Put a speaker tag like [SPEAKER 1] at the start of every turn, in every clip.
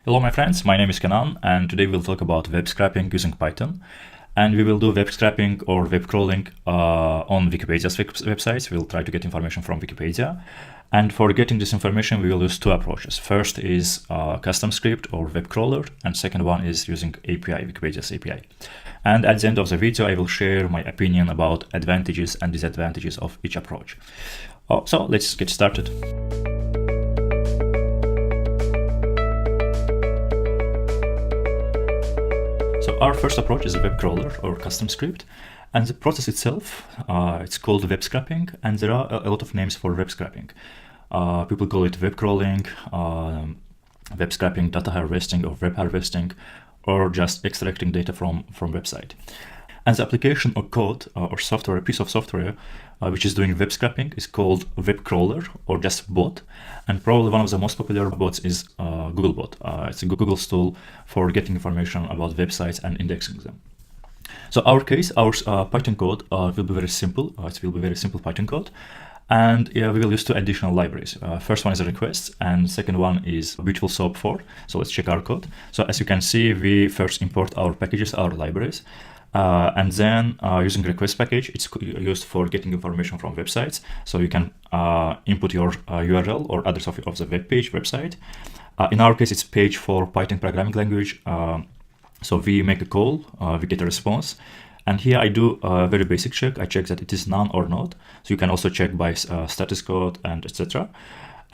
[SPEAKER 1] Hello my friends, my name is Kenan and today we'll talk about web scraping using Python. And we will do web scraping or web crawling on Wikipedia's websites. We'll try to get information from Wikipedia. And for getting this information, we will use two approaches. First is custom script or web crawler, and second one is using API, Wikipedia's API. And at the end of the video, I will share my opinion about advantages and disadvantages of each approach. So let's get started. So our first approach is a web crawler or custom script, and the process itself, it's called web scraping, and there are a lot of names for web scraping. People call it web crawling, web scraping, data harvesting, or web harvesting, or just extracting data from website. And the application or code or software, a piece of software which is doing web scraping is called web crawler or just bot. And probably one of the most popular bots is Googlebot. It's a Google's tool for getting information about websites and indexing them. So our case, our Python code will be very simple. It will be very simple Python code. And we will use two additional libraries. First one is a request, and second one is Beautiful Soap 4. So let's check our code. So as you can see, we first import our packages, our libraries. And then using request package, it's used for getting information from websites. So you can input your URL or address of the web page, website. In our case, it's page for Python programming language. So we make a call, we get a response. And here I do a very basic check. I check that it is none or not. So you can also check by status code and etc.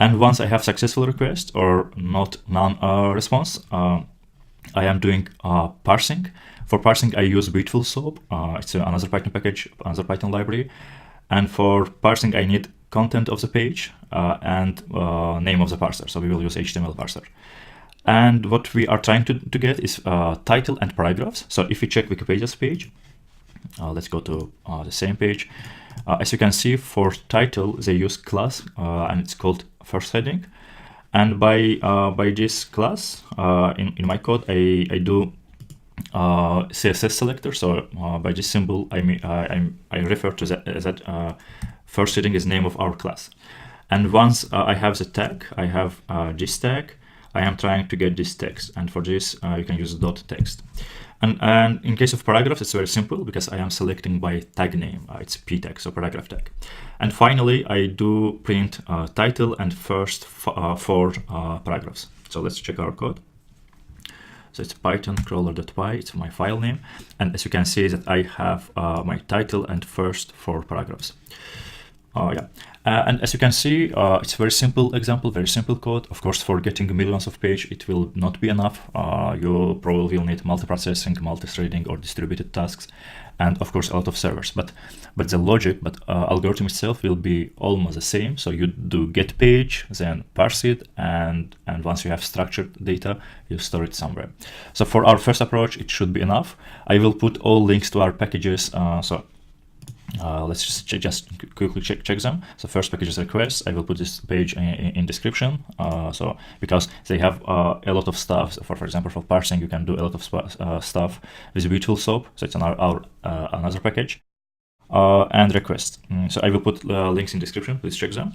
[SPEAKER 1] And once I have successful request or not none response, I am doing parsing. For parsing, I use Beautiful Soap. It's another Python package, another Python library. And for parsing, I need content of the page and name of the parser. So we will use HTML parser. And what we are trying to get is title and paragraphs. So if we check Wikipedia's page, let's go to the same page. As you can see, for title, they use class, and it's called first heading. And by this class, in my code, I do CSS selector. So by this symbol, I refer to that first heading is name of our class. And once I have the tag, I have this tag, I am trying to get this text. And for this, you can use dot text. And in case of paragraphs, it's very simple because I am selecting by tag name. It's p tag, so paragraph tag. And finally, I do print title and first four paragraphs. So let's check our code. So it's python crawler.py, it's my file name. And as you can see that I have my title and first four paragraphs. And as you can see, it's a very simple example, very simple code. Of course, for getting millions of pages, it will not be enough. You probably will need multiprocessing, multi-threading, or distributed tasks, and of course, a lot of servers. But the logic, algorithm itself will be almost the same. So you do get page, then parse it, and once you have structured data, you store it somewhere. So for our first approach, it should be enough. I will put all links to our packages. Let's just quickly check them. So first package is request. I will put this page in description. So because they have a lot of stuff. For example, for parsing, you can do a lot of stuff with Beautiful Soap. So it's another package. And request. So I will put links in description. Please check them.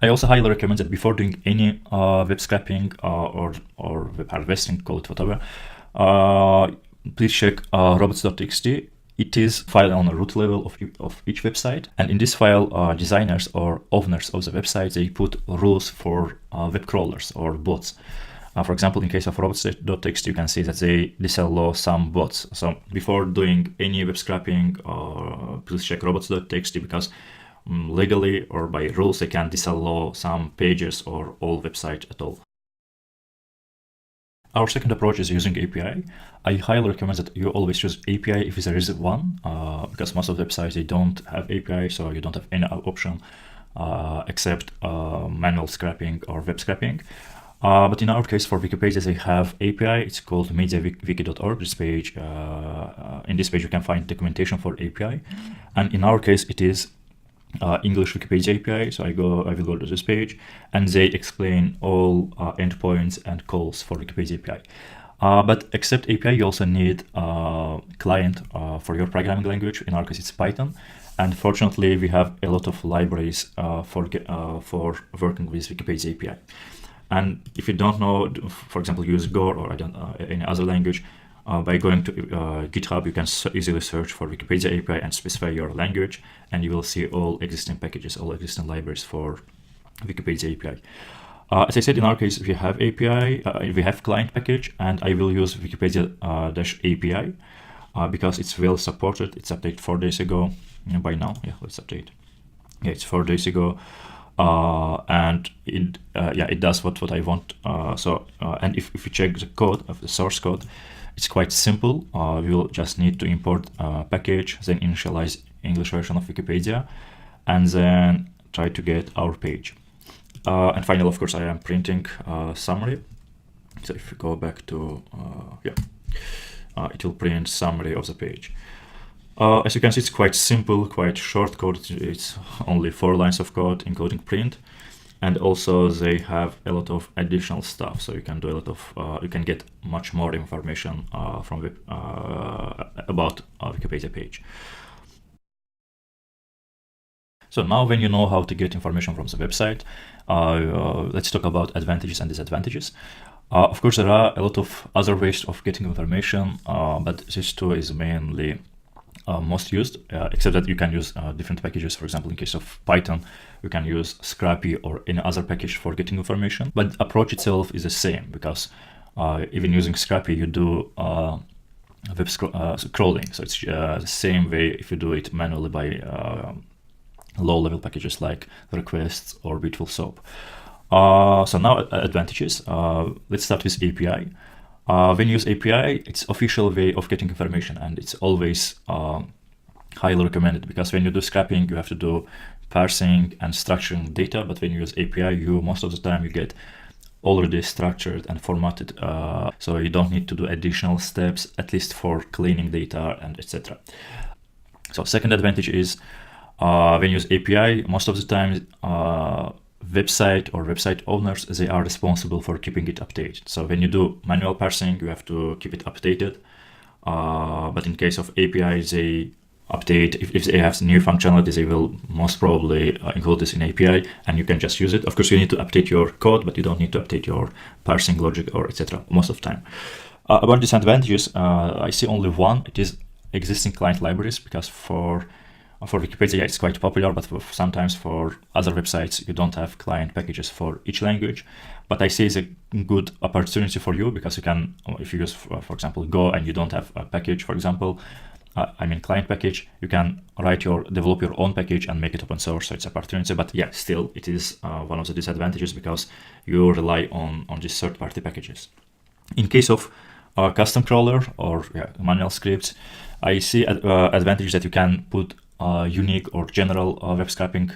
[SPEAKER 1] I also highly recommend that before doing any web scraping or web harvesting, call it whatever, please check robots.txt. It is file on a root level of each website. And in this file, designers or owners of the website, they put rules for web crawlers or bots. For example, in case of robots.txt, you can see that they disallow some bots. So before doing any web scraping, please check robots.txt because legally or by rules, they can disallow some pages or all website at all. Our second approach is using API. I highly recommend that you always use API if there is one, because most of the websites, they don't have API, so you don't have any option except manual scraping or web scraping. But in our case, for Wikipedia, they have API. It's called mediawiki.org. This page, in this page, you can find documentation for API. And in our case, it is English Wikipedia API. So I will go to this page, and they explain all endpoints and calls for Wikipedia API. But except API, you also need a client for your programming language. In our case, it's Python. And fortunately, we have a lot of libraries for working with Wikipedia API. And if you don't know, for example, use Go or any other language, by going to GitHub, you can easily search for Wikipedia API and specify your language, and you will see all existing packages, all existing libraries for Wikipedia API. As I said, in our case, we have API, we have client package, and I will use Wikipedia -API because it's well supported. It's updated 4 days ago. By now, yeah, let's update. Yeah, it's 4 days ago, and it does what I want. And if you check the code of the source code, it's quite simple. We will just need to import a package, then initialize English version of Wikipedia, and then try to get our page. And finally, of course, I am printing summary. So if you go back to, it will print summary of the page. As you can see, it's quite simple, quite short code. It's only 4 lines of code, including print. And also they have a lot of additional stuff. So you can do a lot of, you can get much more information from about a Wikipedia page. So now when you know how to get information from the website, let's talk about advantages and disadvantages. Of course, there are a lot of other ways of getting information, but this tool is mainly most used, except that you can use different packages. For example, in case of Python, you can use Scrappy or any other package for getting information. But the approach itself is the same, because even using Scrappy, you do web scrolling. So it's the same way if you do it manually by low-level packages like requests or Beautiful Soap. So now advantages. Let's start with API. When you use API, it's official way of getting information, and it's always highly recommended, because when you do scrapping, you have to do parsing and structuring data. But when you use API, most of the time you get already structured and formatted, so you don't need to do additional steps, at least for cleaning data and etc. So second advantage is when you use API, most of the time website or website owners, they are responsible for keeping it updated. So when you do manual parsing, you have to keep it updated. But in case of API, they update, if they have new functionality, they will most probably include this in API, and you can just use it. Of course, you need to update your code, but you don't need to update your parsing logic or etc. most of the time. About disadvantages, I see only one. It is existing client libraries, because for Wikipedia, it's quite popular, but sometimes for other websites, you don't have client packages for each language. But I see it's a good opportunity for you, because you can, if you use, for example, Go, and you don't have a package, for example, client package, you can develop your own package and make it open source. So it's an opportunity, but yeah, still it is one of the disadvantages, because you rely on these third-party packages. In case of custom crawler or manual scripts, I see advantage that you can put unique or general web scraping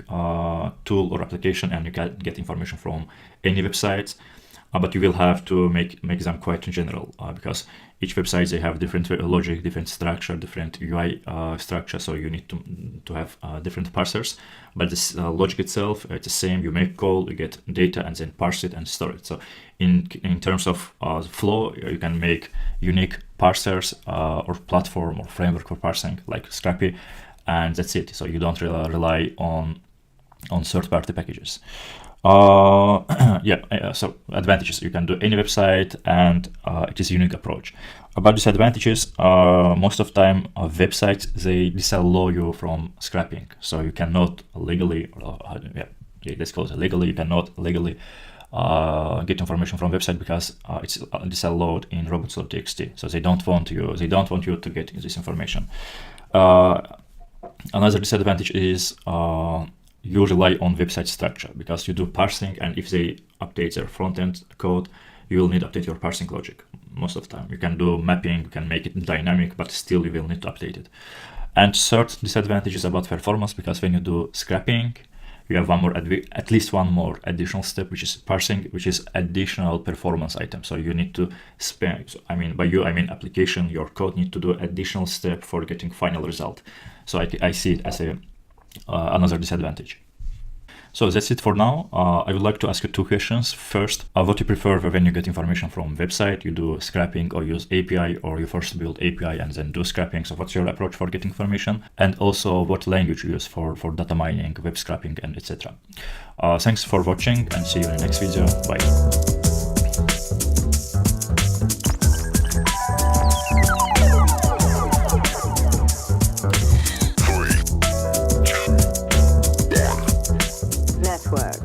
[SPEAKER 1] tool or application, and you can get information from any websites, but you will have to make them quite general, because each website, they have different logic, different structure, different UI structure, so you need to have different parsers. But this logic itself, it's the same. You make call, you get data, and then parse it and store it. So in terms of flow, you can make unique parsers or platform or framework for parsing like Scrappy, and that's it. So you don't rely on third-party packages. So advantages: you can do any website, and it is a unique approach. About disadvantages, most of the time websites, they disallow you from scrapping, so you cannot legally, let's call it legally, you cannot legally get information from website, because it's disallowed in robots.txt. So they don't want you to get this information. Another disadvantage is you rely on website structure, because you do parsing, and if they update their front-end code, you will need to update your parsing logic most of the time. You can do mapping, you can make it dynamic, but still you will need to update it. And third disadvantage is about performance, because when you do scrapping, you have at least one more additional step, which is parsing, which is additional performance item. So you need to spend, by you, application, your code need to do additional step for getting final result. So I see it as another disadvantage. So that's it for now. I would like to ask you two questions. First, what you prefer when you get information from website? You do scraping or use API, or you first build API and then do scraping? So what's your approach for getting information? And also what language you use for data mining, web scraping, and etc. Thanks for watching and see you in the next video. Bye.
[SPEAKER 2] Network.